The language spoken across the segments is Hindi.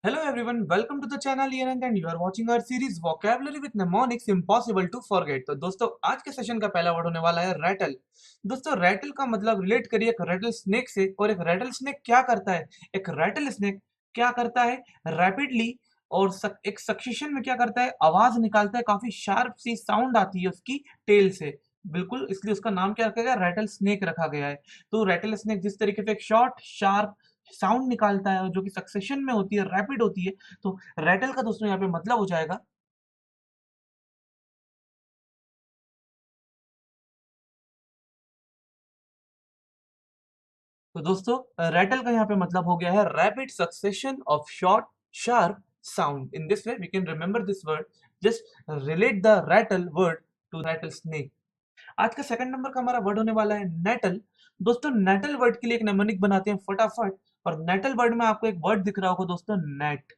Hello everyone, welcome to the channel Ian and you are watching our series Vocabulary with Mnemonics Impossible to Forget। तो दोस्तों आज के सेशन का पहला वर्ड होने वाला है रैटल। दोस्तों रैटल का मतलब रिलेट करिए एक रैटल स्नेक से। और एक रैटल स्नेक क्या करता है? एक रैटल स्नेक क्या करता है? रैपिडली और एक सक्सेशन में क्या करता है? आवाज निकालता है, काफी शार्प सी साउंड आती है उसकी टेल से। बिल्कुल, इसलिए उसका नाम क्या रखा गया? रैटल स्नेक रखा गया है। तो रैटल स्नेक जिस तरीके से एक शॉर्ट शार्प साउंड निकालता है और जो कि सक्सेशन में होती है, रैपिड होती है, तो रैटल का दोस्तों यहाँ पे मतलब हो जाएगा। तो दोस्तों रैटल का यहाँ पे मतलब हो गया है rapid succession of short sharp sound. In this way we can remember this word, just relate the rattle word to rattlesnake. आज का सेकंड नंबर का हमारा वर्ड होने वाला है नेटल। दोस्तों नेटल वर्ड के लिए एक निमोनिक बनाते हैं फटाफट। और नेटल वर्ड में आपको एक वर्ड दिख रहा होगा दोस्तों, नेट।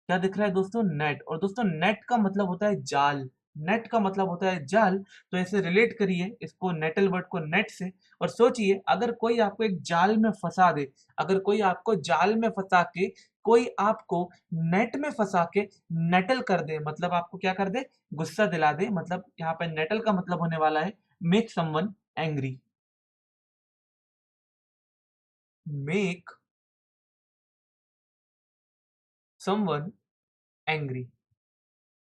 क्या दिख रहा है दोस्तों? नेट। और दोस्तों नेट का मतलब होता है जाल। नेट का मतलब होता है जाल। तो ऐसे रिलेट करिए इसको, नेटल वर्ड को नेट से। और सोचिए अगर कोई आपको एक जाल में फंसा दे, अगर कोई आपको जाल में फंसा के, कोई आपको नेट में फंसा के नेटल कर दे, मतलब आपको क्या कर दे? गुस्सा दिला दे। मतलब यहाँ पे नेटल का मतलब होने वाला है make someone angry. Make someone angry.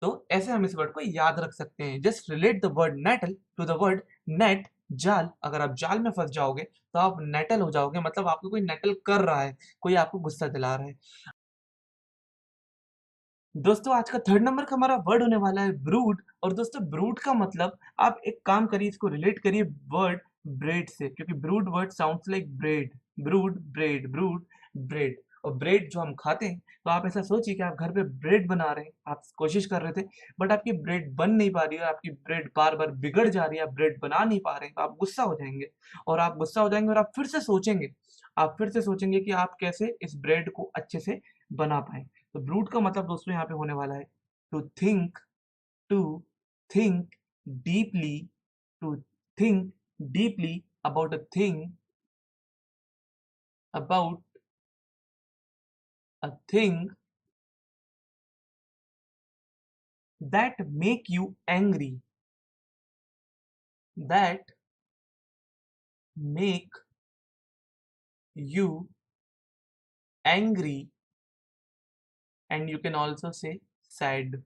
तो ऐसे हम इस वर्ड को याद रख सकते हैं। Just relate the word nettle to the word net, जाल। अगर आप जाल में फंस जाओगे तो आप नेटल हो जाओगे, मतलब आपको कोई नेटल कर रहा है, कोई आपको गुस्सा दिला रहा है। दोस्तों आज का थर्ड नंबर का हमारा वर्ड होने वाला है ब्रूड। और दोस्तों ब्रूड का मतलब, आप एक काम करिए, इसको रिलेट करिए वर्ड ब्रेड से, क्योंकि brood word sounds like bread. Brood bread, brood bread. और ब्रेड जो हम खाते हैं, तो आप ऐसा सोचिए कि आप घर पे ब्रेड बना रहे हैं, आप कोशिश कर रहे थे, बट आपकी ब्रेड बन नहीं पा रही है, आपकी ब्रेड बार बार बिगड़ जा रही है, आप ब्रेड बना नहीं पा रहे हैं, तो आप गुस्सा हो जाएंगे। और आप गुस्सा हो जाएंगे और आप फिर से सोचेंगे, आप फिर से सोचेंगे कि आप कैसे इस ब्रेड को अच्छे से बना पाए। तो ब्रूड का मतलब दोस्तों यहाँ पे होने वाला है to think, to think deeply, to think deeply about a thing, about a thing that make you angry, that make you angry, and you can also say sad।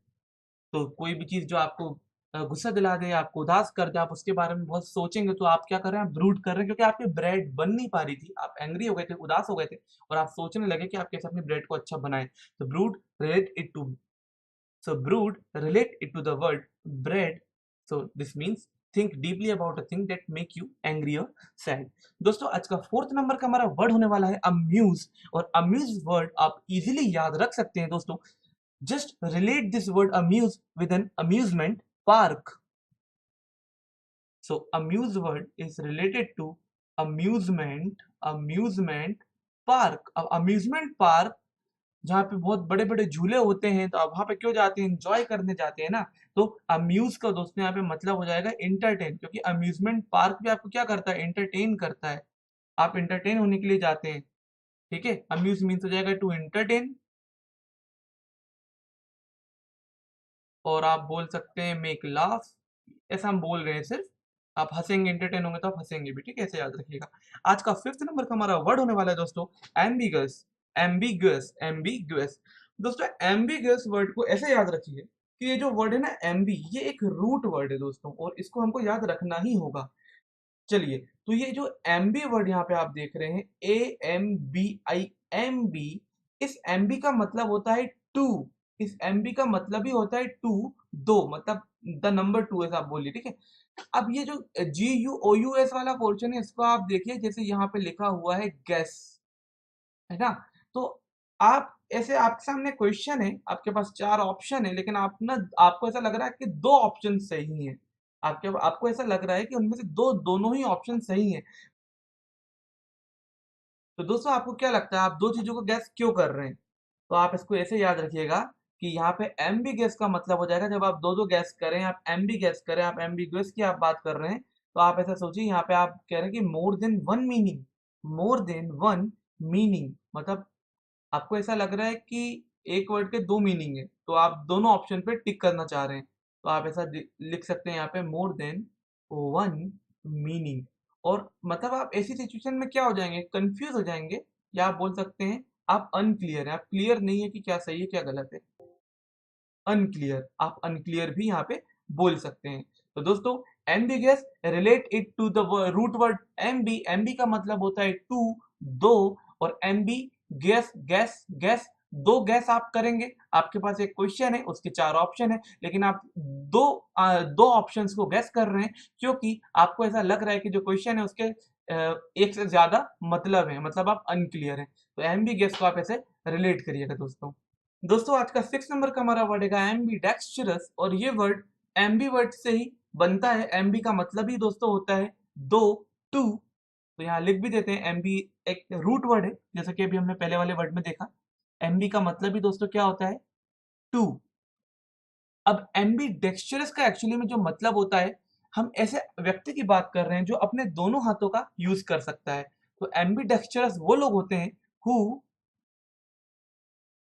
तो कोई भी चीज जो आपको गुस्सा दिला दे, आपको उदास कर दे, आप उसके बारे में बहुत सोचेंगे, तो आप क्या कर रहे हैं? ब्रूड कर रहे हैं, क्योंकि आपकी ब्रेड बन नहीं पा रही थी, आप एंग्री हो गए थे, उदास हो गए थे, और आप सोचने लगे कि आप कैसे अपनी ब्रेड को अच्छा बनाएं। तो brood relate it to, so brood relate it to the word bread, so this means think deeply about a thing that make you angry or sad। दोस्तों आज का फोर्थ नंबर का हमारा वर्ड होने वाला है अम्यूज। और अम्यूज वर्ड आप इजीली याद रख सकते हैं दोस्तों। Just relate this word amuse with an amusement park. So amuse word is related to amusement park। अब amusement park जहाँ पे बहुत बड़े बड़े झूले होते हैं, तो आप वहां पे क्यों जाते हैं? एंजॉय करने जाते हैं ना। तो अम्यूज का दोस्तों यहाँ पे मतलब हो जाएगा एंटरटेन, क्योंकि अम्यूजमेंट पार्क भी आपको क्या करता है? एंटरटेन करता है। आप एंटरटेन होने के लिए जाते हैं। ठीक है, अम्यूज मीन्स हो जाएगा टू एंटरटेन। और आप बोल सकते हैं मेक लाफ। ऐसा हम बोल रहे हैं सिर्फ, आप हंसेंगे, एंटरटेन होंगे तो आप हंसेंगे भी। ठीक है, ऐसे याद रखिएगा। आज का फिफ्थ नंबर का हमारा वर्ड होने वाला है दोस्तों एम्बिगस। Ambiguous, ambiguous. दोस्तों एम्बिगस वर्ड को ऐसे याद रखिए कि ये जो वर्ड है ना एम्बी, ये एक रूट वर्ड है दोस्तों, और इसको हमको याद रखना ही होगा। चलिए, तो ये जो एमबी वर्ड यहाँ पे आप देख रहे हैं, AMBI, इस एमबी का मतलब होता है टू। इस एमबी का मतलब ही होता है टू, दो, मतलब द नंबर टू, ऐसा आप बोलिए। ठीक है, अब ये जो GUOUS वाला पोर्शन है, इसको आप देखिए, जैसे यहाँ पे लिखा हुआ है गैस, है ना। तो आप ऐसे, आपके सामने क्वेश्चन है, आपके पास चार ऑप्शन है, लेकिन आप ना, आपको ऐसा लग रहा है कि दो ऑप्शन सही है। आपके आपको ऐसा लग रहा है कि उनमें से दोनों ही ऑप्शन सही है। तो दोस्तों आपको क्या लगता है, आप दो चीजों को गैस क्यों कर रहे हैं? तो आप इसको ऐसे याद रखिएगा कि यहाँ पे एम बी गैस का मतलब हो जाएगा, जब आप दो दो गैस करें, आप एम बी गैस करें, आप एम बी गैस की आप बात कर रहे हैं, तो आप ऐसा सोचिए, यहाँ पे आप कह रहे हैं कि more than one meaning. More than one meaning मतलब आपको ऐसा लग रहा है कि एक वर्ड के दो मीनिंग है, तो आप दोनों ऑप्शन पे टिक करना चाह रहे हैं, तो आप ऐसा लिख सकते हैं यहाँ पे मोर देन वन मीनिंग। और मतलब आप ऐसी सिचुएशन में क्या हो जाएंगे, कंफ्यूज हो जाएंगे, या आप बोल सकते हैं आप अनक्लियर है, आप क्लियर नहीं है कि क्या सही है क्या गलत है। अनक्लियर, आप अनक्लियर भी यहाँ पे बोल सकते हैं। तो दोस्तों ambiguous relate it to the root word ambi. Ambi का मतलब होता है टू, दो, और एमबी गैस गैस गैस, दो गैस आप करेंगे, आपके पास एक क्वेश्चन है उसके चार ऑप्शन है, लेकिन आप दो ऑप्शंस को गैस कर रहे हैं क्योंकि आपको ऐसा लग रहा है कि जो क्वेश्चन है उसके एक से ज्यादा मतलब है, मतलब आप अनक्लियर है। तो एमबी गैस को आप ऐसे रिलेट करिएगा दोस्तों। दोस्तों आज का 6 नंबर का हमारा वर्ड है एम्बी डेक्स्टरस, और ये वर्ड एम्बी वर्ड से ही बनता है। एम्बी का मतलब ही दोस्तों होता है दो, टू। तो यहाँ लिख भी देते हैं, एम्बी एक रूट वर्ड है, जैसा कि अभी हमने पहले वाले वर्ड में देखा। एम्बी का मतलब ही दोस्तों क्या होता है, टू। अब एम्बी डेक्स्टरस का एक्चुअली में जो मतलब होता है, हम ऐसे व्यक्ति की बात कर रहे हैं जो अपने दोनों हाथों का यूज कर सकता है। तो एम्बी डेक्स्टरस वो लोग होते हैं हु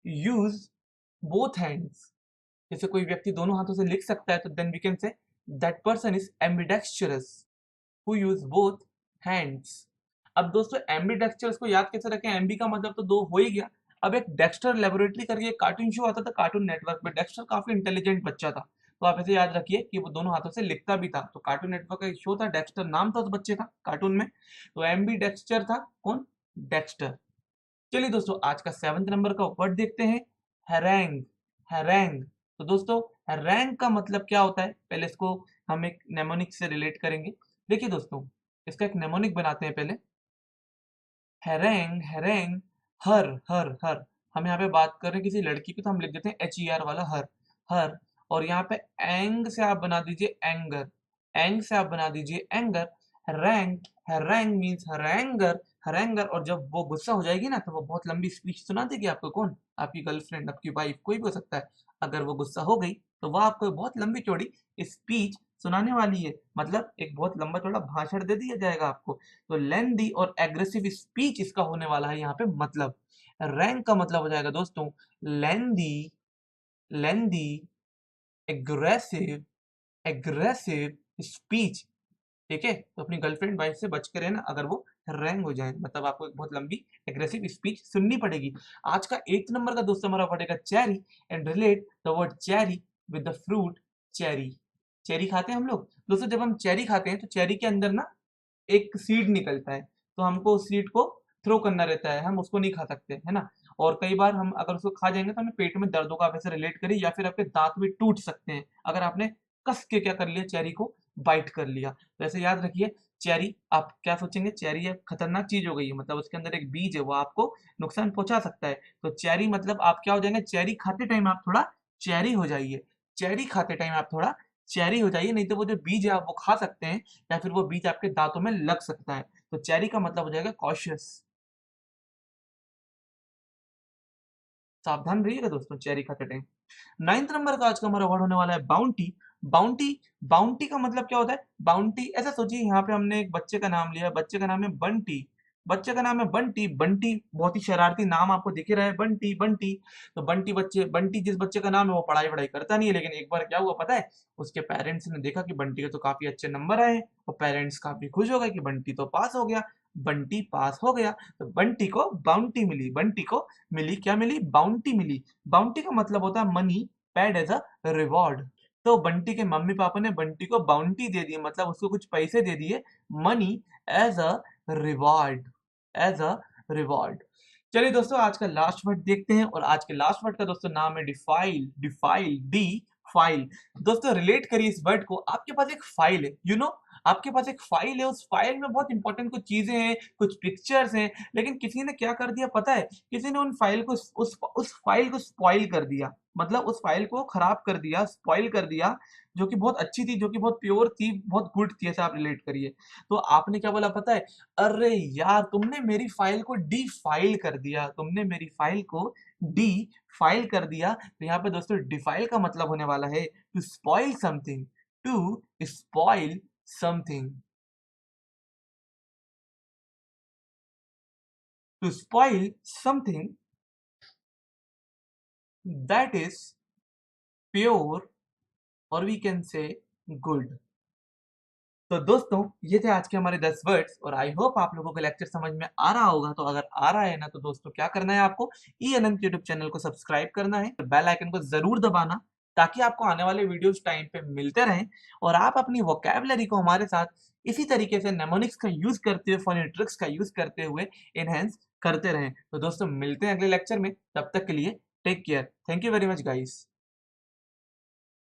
यूज बोथ हैंड्स। जैसे कोई व्यक्ति दोनों हाथों से लिख सकता है, तो then we can say that person is ambidextrous who use both hands. अब दोस्तों एम्बिडेक्स्ट्रस को याद कैसे रखें, एमबी का मतलब तो दो हो ही गया। अब एक डेक्स्टर लेबोरेटरी करके एक कार्टून शो आता था कार्टून नेटवर्क पे, डेक्स्टर काफी इंटेलिजेंट बच्चा था, तो आप ऐसे याद रखिए कि वो दोनों हाथों से लिखता भी था। तो कार्टून नेटवर्क का एक शो था, डेक्स्टर नाम था उस बच्चे का कार्टून में, तो एमबी डेक्स्टर था कौन, डेक्स्टर। चलिए दोस्तों आज का 7 नंबर का वर्ड देखते हैं, हैरैंग। हैरैंग, तो दोस्तों हैरैंग का मतलब क्या होता है, पहले इसको हम एक नेमोनिक से रिलेट करेंगे। देखिए दोस्तों इसका एक नेमोनिक बनाते हैं पहले। हैरैंग, हैरैंग, हर हर हर। हम यहाँ पे बात कर रहे हैं किसी लड़की की, तो हम लिख देते हैं HER वाला हर, हर। और यहाँ पे एंग से आप बना दीजिए एंगर, एंग से आप बना दीजिए एंगर। हैरैंग, हैरैंग मीन्स हरैंगर, हरैंगर। और जब वो गुस्सा हो जाएगी ना, तो वो बहुत लंबी स्पीच सुना देगी आपको। कौन, आपकी गर्लफ्रेंड, आपकी वाइफ, कोई भी हो सकता है। अगर वो गुस्सा हो गई तो वो आपको बहुत लंबी चौड़ी स्पीच सुनाने वाली है, मतलब एक बहुत लंबा चौड़ा भाषण दे दिया जाएगा आपको। तो लेंदी और एग्रेसिव स्पीच इसका होने वाला है यहाँ पे मतलब। रैंक का मतलब हो जाएगा दोस्तों लेंदी, लेंदी, एग्रेसिव, एग्रेसिव स्पीच। ठीक है, तो अपनी गर्लफ्रेंड वाइफ से बच कर रहना अगर वो रैंक हो जाए, मतलब आपको एक बहुत लंबी एग्रेसिव स्पीच सुननी पड़ेगी। आज का 8 नंबर का दोस्तों हमारा पड़ेगा cherry, and relate the word cherry with the fruit cherry. Cherry खाते हैं हम लोग दोस्तों, जब हम चेरी खाते हैं तो चेरी के अंदर ना एक सीड निकलता है, तो हमको उस सीड को थ्रो करना रहता है, हम उसको नहीं खा सकते, है ना। और कई बार हम अगर उसको खा जाएंगे तो हमें पेट में दर्द होगा, आप ऐसे रिलेट करिए, या फिर आपके दांत भी टूट सकते हैं अगर आपने कस के क्या कर लिया, चेरी को बाइट कर लिया। तो ऐसे याद रखिए, चेरी आप क्या सोचेंगे, चेरी एक खतरनाक चीज हो गई है, मतलब उसके अंदर एक बीज है, वो आपको नुकसान पहुंचा सकता है। तो चेरी मतलब आप क्या हो जाएंगे, चेरी खाते टाइम आप थोड़ा चेरी हो जाइए, चेरी खाते टाइम आप थोड़ा चेरी हो जाइए, नहीं तो वो जो बीज है आप वो खा सकते हैं, या फिर वो बीज आपके दांतों में लग सकता है। तो चेरी का मतलब हो जाएगा कॉशियस, सावधान रहिएगा दोस्तों चेरी खाते टाइम। 9 नंबर का आज का हमारा वर्ड होने वाला है बाउंटी। बाउंटी, बाउंटी का मतलब क्या होता है, बाउंटी ऐसा सोचिए, यहाँ पे हमने एक बच्चे का नाम लिया, बच्चे का नाम है बंटी, बच्चे का नाम है बंटी। बंटी बहुत ही शरारती नाम आपको दिख ही रहा है, बंटी बंटी। तो बंटी बच्चे, बंटी जिस बच्चे का नाम है वो पढ़ाई वढ़ाई करता नहीं है, लेकिन एक बार क्या हुआ पता है, उसके पेरेंट्स ने देखा कि बंटी के तो काफी अच्छे नंबर आए, और पेरेंट्स काफी खुश हो गए कि बंटी तो पास हो गया, बंटी पास हो गया। तो बंटी को बाउंटी मिली, बंटी को मिली क्या मिली, बाउंटी मिली। बाउंटी का मतलब होता है money paid as a reward. तो बंटी के मम्मी पापा ने बंटी को बाउंटी दे दी, मतलब उसको कुछ पैसे दे दिए, money as a reward, as a reward. चलिए दोस्तों आज का लास्ट वर्ड देखते हैं, और आज के लास्ट वर्ड का दोस्तों नाम है डिफाइल, डिफाइल, डी फाइल। दोस्तों रिलेट करिए इस वर्ड को, आपके पास एक फाइल है, यू नो, आपके पास एक फाइल है, उस फाइल में बहुत इंपॉर्टेंट कुछ चीजें हैं, कुछ पिक्चर्स हैं, लेकिन किसी ने क्या कर दिया पता है, किसी ने उन फाइल को उस फाइल को स्पॉइल कर दिया, मतलब उस फाइल को खराब कर दिया, स्पॉइल कर दिया, जो कि बहुत अच्छी थी, जो कि बहुत प्योर थी, बहुत गुड थी, ऐसा आप रिलेट करिए। तो आपने क्या बोला पता है, अरे यार तुमने मेरी फाइल को डी फाइल कर दिया, तुमने मेरी फाइल को डी फाइल कर दिया। तो यहाँ पे दोस्तों डिफाइल का मतलब होने वाला है to spoil something, to spoil something, to spoil something. that is pure, or we can say good. तो दोस्तों ये थे आज के हमारे 10 वर्ड्स, और आई होप आप लोगों को लेक्चर समझ में आ रहा होगा। तो अगर आ रहा है ना, तो दोस्तों क्या करना है, आपको ई अनंत यूट्यूब चैनल को सब्सक्राइब करना है, बेल आइकन को जरूर दबाना, ताकि आपको आने वाले वीडियोस टाइम पे मिलते रहें, और आप अपनी वोकैबुलरी को हमारे साथ इसी तरीके से नेमोनिक्स का यूज करते हुए, फनी ट्रिक्स का यूज करते हुए एनहेंस करते रहें। तो दोस्तों मिलते हैं अगले लेक्चर में, तब तक के लिए take care. Thank you very much guys.